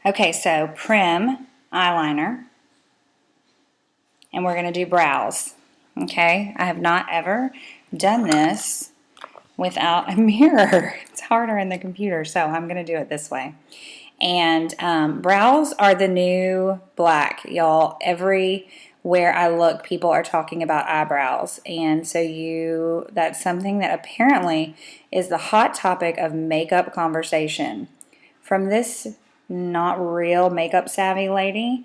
Okay, so Prim eyeliner, and we're going to do brows. Okay, I have not ever done this without a mirror. It's harder in the computer, so I'm going to do it this way. And brows are the new black, y'all. Everywhere I look, people are talking about eyebrows. And so that's something that apparently is the hot topic of makeup conversation. From this not real makeup savvy lady,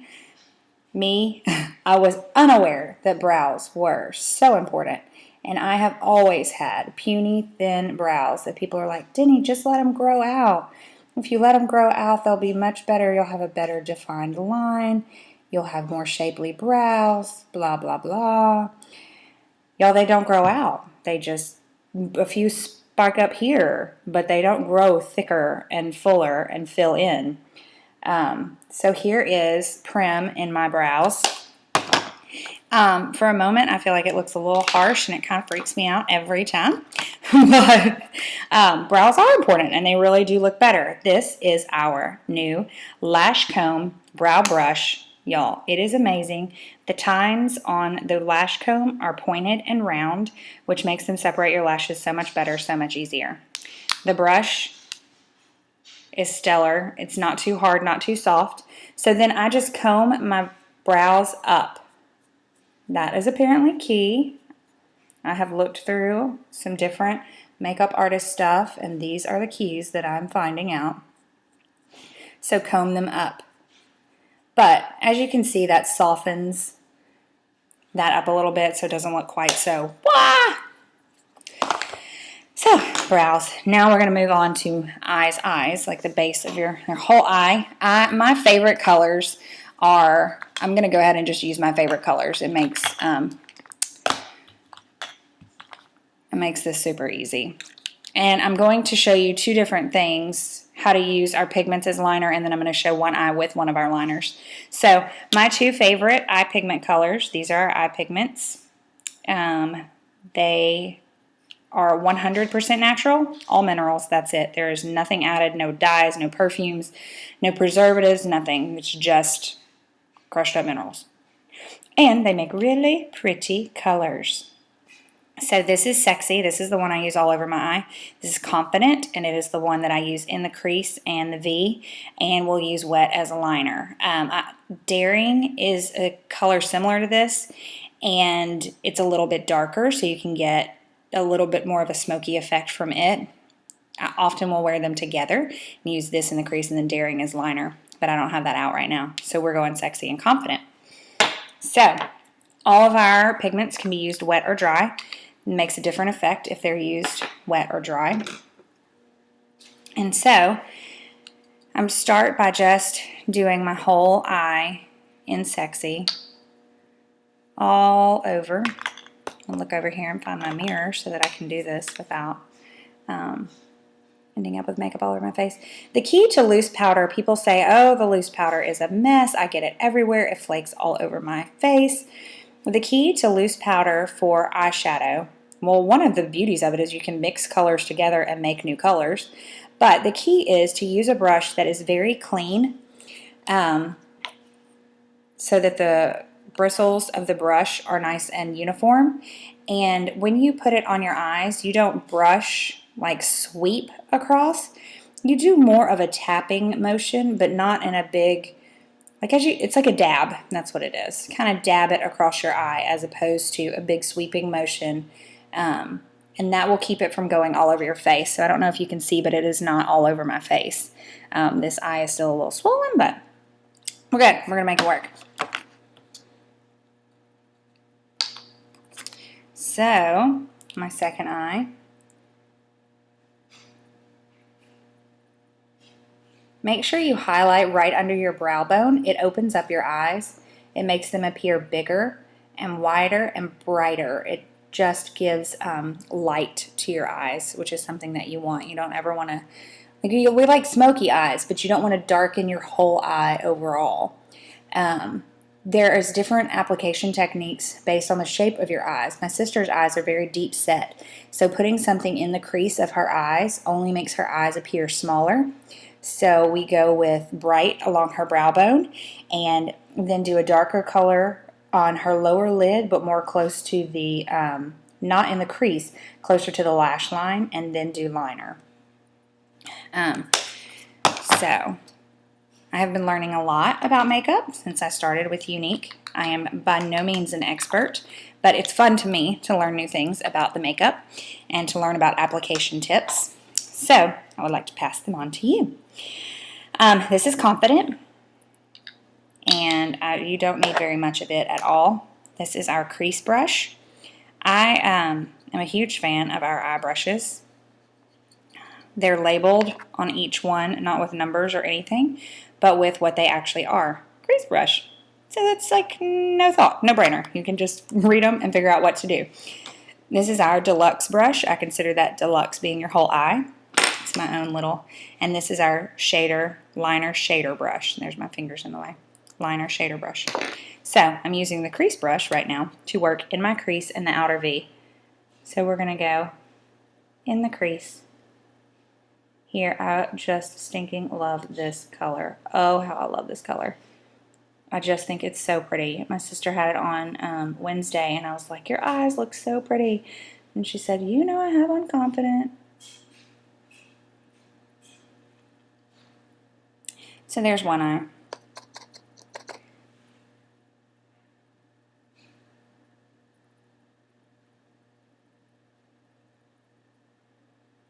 me, I was unaware that brows were so important. And I have always had puny, thin brows that people are like, Denny, just let them grow out. If you let them grow out, they'll be much better. You'll have a better defined line. You'll have more shapely brows, blah, blah, blah. Y'all, they don't grow out. They just, a few spark up here, but they don't grow thicker and fuller and fill in. So here is Prim in my brows. For a moment, I feel like it looks a little harsh and it kind of freaks me out every time. But brows are important and they really do look better. This is our new Lash Comb Brow Brush. Y'all, it is amazing. The tines on the lash comb are pointed and round, which makes them separate your lashes so much better, so much easier. The brush is stellar. It's not too hard, not too soft. So then I just comb my brows up. That is apparently key. I have looked through some different makeup artist stuff, and these are the keys that I'm finding out. So comb them up. But as you can see, that softens that up a little bit so it doesn't look quite so wah! So, brows. Now we're going to move on to eyes, like the base of your whole eye. My favorite colors are, I'm going to go ahead and just use my favorite colors. It makes this super easy. And I'm going to show you two different things, how to use our pigments as liner, and then I'm going to show one eye with one of our liners. So my two favorite eye pigment colors, these are our eye pigments. They are 100% natural, all minerals, that's it. There is nothing added, no dyes, no perfumes, no preservatives, nothing. It's just crushed up minerals. And they make really pretty colors. So this is Sexy. This is the one I use all over my eye. This is Confident, and it is the one that I use in the crease and the V, and we'll use Wet as a liner. Daring is a color similar to this, and it's a little bit darker, so you can get a little bit more of a smoky effect from it. I often will wear them together and use this in the crease and then Daring as liner, but I don't have that out right now. So we're going Sexy and Confident. So all of our pigments can be used wet or dry. It makes a different effect if they're used wet or dry. And so I'm start by just doing my whole eye in Sexy all over. I'll look over here and find my mirror so that I can do this without ending up with makeup all over my face. The key to loose powder, people say, oh, the loose powder is a mess. I get it everywhere. It flakes all over my face. The key to loose powder for eyeshadow, well, one of the beauties of it is you can mix colors together and make new colors. But the key is to use a brush that is very clean so that the bristles of the brush are nice and uniform. And when you put it on your eyes, you don't brush, like sweep across. You do more of a tapping motion, but not in a big, it's like a dab. That's what it is. Kind of dab it across your eye as opposed to a big sweeping motion. And that will keep it from going all over your face. So I don't know if you can see, but it is not all over my face. This eye is still a little swollen, but we're good. We're going to make it work. So, my second eye. Make sure you highlight right under your brow bone. It opens up your eyes. It makes them appear bigger and wider and brighter. It just gives light to your eyes, which is something that you want. You don't ever want to, we like smoky eyes, but you don't want to darken your whole eye overall. There is different application techniques based on the shape of your eyes. My sister's eyes are very deep set, so putting something in the crease of her eyes only makes her eyes appear smaller. So we go with bright along her brow bone and then do a darker color on her lower lid, but more close to the, not in the crease, closer to the lash line, and then do liner. So I have been learning a lot about makeup since I started with Younique. I am by no means an expert, but it's fun to me to learn new things about the makeup and to learn about application tips. So I would like to pass them on to you. This is Confident, and you don't need very much of it at all. This is our crease brush. I am a huge fan of our eye brushes. They're labeled on each one, not with numbers or anything, but with what they actually are. Crease brush. So that's like no thought, no brainer. You can just read them and figure out what to do. This is our deluxe brush. I consider that deluxe being your whole eye. It's my own little. And this is our shader, liner shader brush. There's my fingers in the way. Liner shader brush. So I'm using the crease brush right now to work in my crease in the outer V. So we're going to go in the crease. Here, I just stinking love this color. Oh, how I love this color. I just think it's so pretty. My sister had it on Wednesday, and I was like, your eyes look so pretty. And she said, you know I have on Confident. So there's one eye.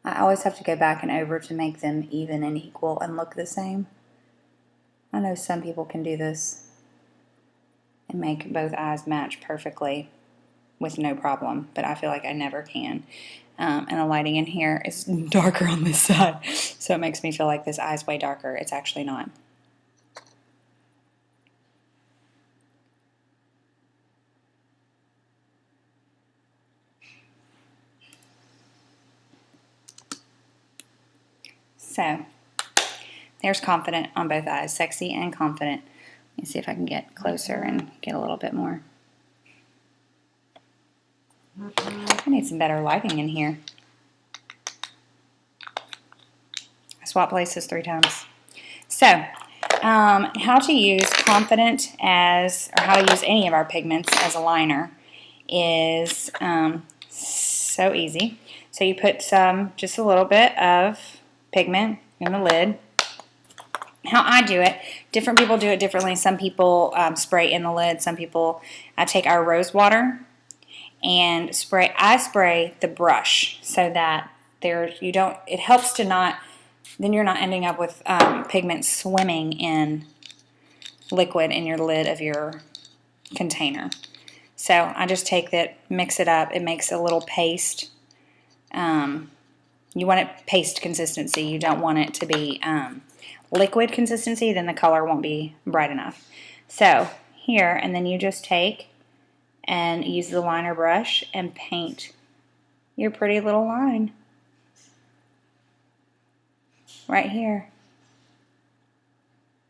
I always have to go back and over to make them even and equal and look the same. I know some people can do this and make both eyes match perfectly with no problem, but I feel like I never can. And the lighting in here is darker on this side, so it makes me feel like this eye's way darker. It's actually not. So there's Confident on both eyes, sexy and confident. Let me see if I can get closer and get a little bit more. I need some better lighting in here. I swapped places 3 times. So, how to use Confident as, or how to use any of our pigments as a liner is so easy. So you put just a little bit of pigment in the lid. How I do it, different people do it differently. Some people spray in the lid. Some people, I take our rose water and spray. I spray the brush so that it helps to not, then you're not ending up with pigment swimming in liquid in your lid of your container. So I just take that, mix it up. It makes a little paste. You want it paste consistency. You don't want it to be liquid consistency, then the color won't be bright enough. So here, and then you just take and use the liner brush and paint your pretty little line right here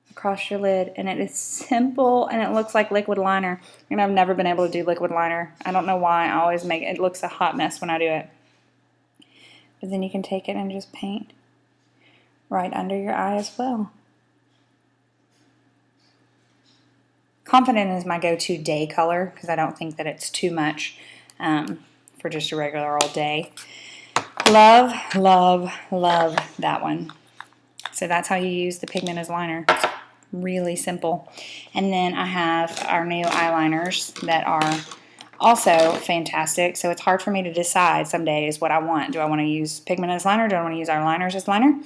across your lid. And it is simple, and it looks like liquid liner. And I've never been able to do liquid liner. I don't know why. I always make it looks a hot mess when I do it. But then you can take it and just paint right under your eye as well. Confident is my go-to day color because I don't think that it's too much for just a regular old day. Love, love, love that one. So that's how you use the pigment as liner. It's really simple. And then I have our new eyeliners that are also fantastic. So it's hard for me to decide some days what I want. Do I want to use pigment as liner? Do I want to use our liners as liner?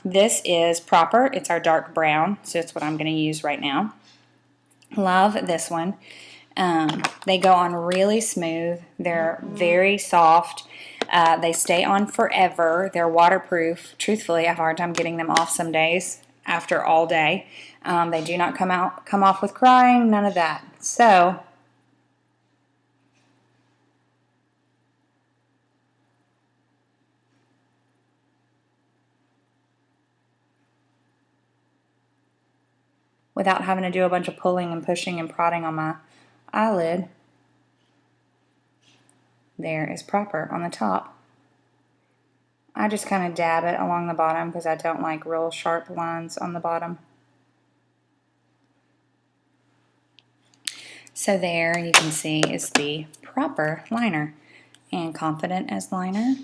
This is Proper. It's our dark brown, so it's what I'm going to use right now. Love this one. They go on really smooth. They're very soft. They stay on forever. They're waterproof. Truthfully, I have a hard time getting them off some days after all day. They do not come off with crying, none of that. So without having to do a bunch of pulling and pushing and prodding on my eyelid, there is Proper on the top. I just kind of dab it along the bottom because I don't like real sharp lines on the bottom. So there you can see is the proper liner. And Confident as liner.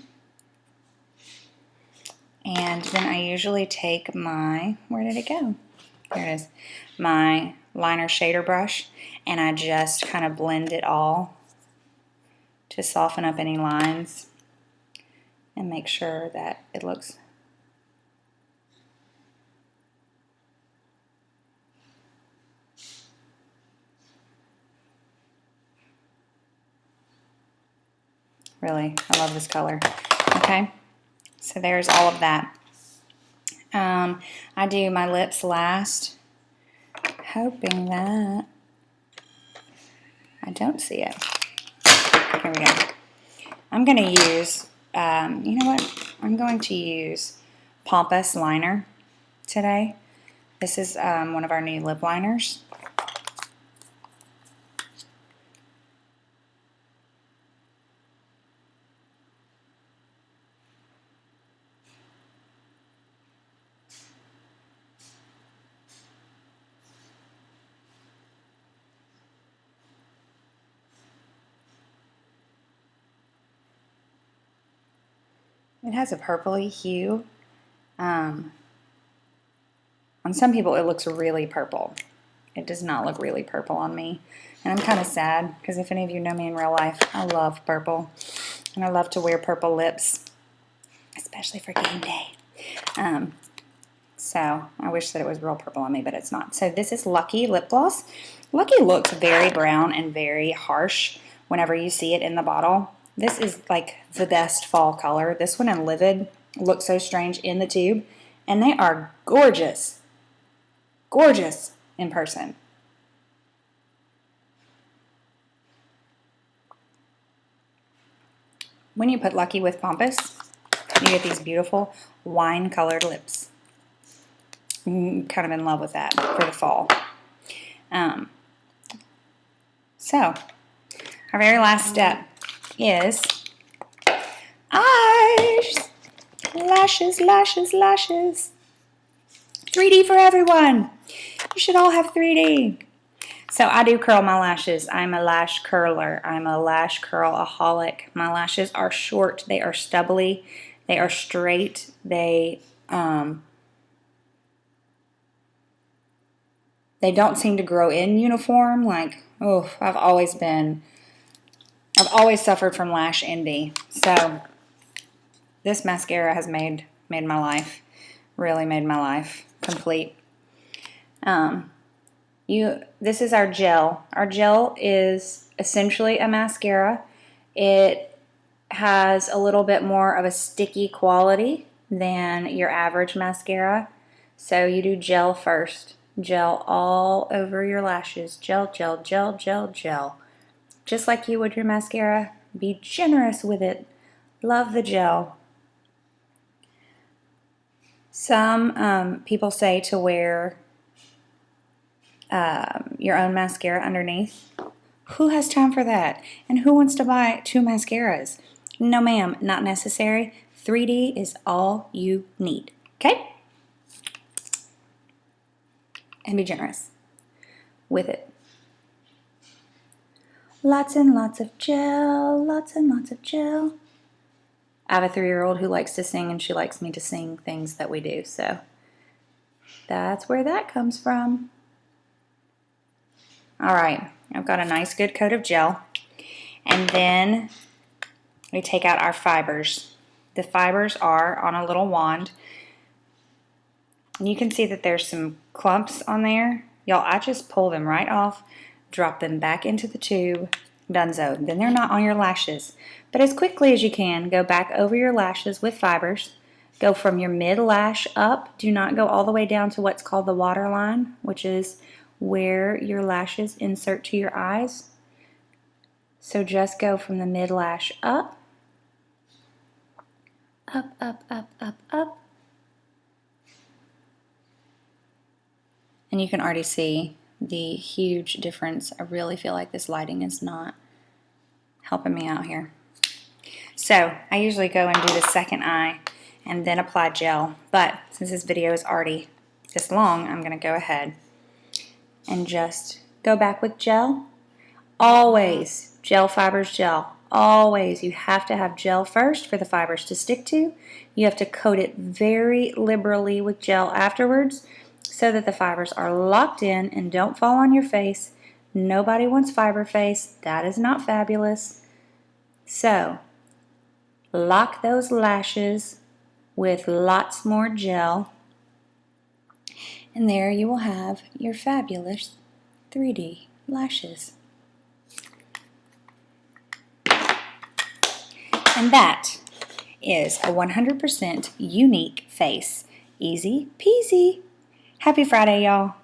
And then I usually take my, where did it go? There it is. My liner shader brush, and I just kind of blend it all to soften up any lines and make sure that it looks really, I love this color. Okay, so there's all of that. I do my lips last, hoping that I don't see it. Here we go. I'm going to use, you know what? I'm going to use Pompous Liner today. This is one of our new lip liners. It has a purpley hue. On some people it looks really purple. It does not look really purple on me. And I'm kind of sad because if any of you know me in real life, I love purple. And I love to wear purple lips, especially for game day. So I wish that it was real purple on me, but it's not. So this is Lucky Lip Gloss. Lucky looks very brown and very harsh whenever you see it in the bottle. This is like the best fall color. This one in Livid looks so strange in the tube, and they are gorgeous. Gorgeous in person. When you put Lucky with Pompous, you get these beautiful wine-colored lips. I'm kind of in love with that for the fall. So, our very last step is eyes. Lashes, lashes, lashes. 3D for everyone. You should all have 3D. So I do curl my lashes. I'm a lash curler. I'm a lash curl-aholic. My lashes are short. They are stubbly. They are straight. They don't seem to grow in uniform. Like, oh, I've always suffered from lash envy. So this mascara has made my life, really made my life complete. This is our gel. Our gel is essentially a mascara. It has a little bit more of a sticky quality than your average mascara. So you do gel first. Gel all over your lashes. Gel, gel, gel, gel, gel. Just like you would your mascara. Be generous with it. Love the gel. Some people say to wear your own mascara underneath. Who has time for that? And who wants to buy 2 mascaras? No ma'am, not necessary. 3D is all you need. Okay? And be generous with it. Lots and lots of gel, lots and lots of gel. I have a 3-year-old who likes to sing, and she likes me to sing things that we do, so that's where that comes from. All right, I've got a nice good coat of gel, and then we take out our fibers. The fibers are on a little wand, and you can see that there's some clumps on there. Y'all, I just pull them right off, drop them back into the tube, donezo. Then they're not on your lashes. But as quickly as you can, go back over your lashes with fibers. Go from your mid-lash up. Do not go all the way down to what's called the waterline, which is where your lashes insert to your eyes. So just go from the mid-lash up. Up, up, up, up, up. And you can already see the huge difference. I really feel like this lighting is not helping me out here. So I usually go and do the second eye, and then apply gel. But since this video is already this long, I'm going to go ahead and just go back with gel. Always gel, fibers, gel. Always. You have to have gel first for the fibers to stick to. You have to coat it very liberally with gel afterwards so that the fibers are locked in and don't fall on your face. Nobody wants fiber face. That is not fabulous. So, lock those lashes with lots more gel. And there you will have your fabulous 3D lashes. And that is a 100% Younique face. Easy peasy. Happy Friday, y'all.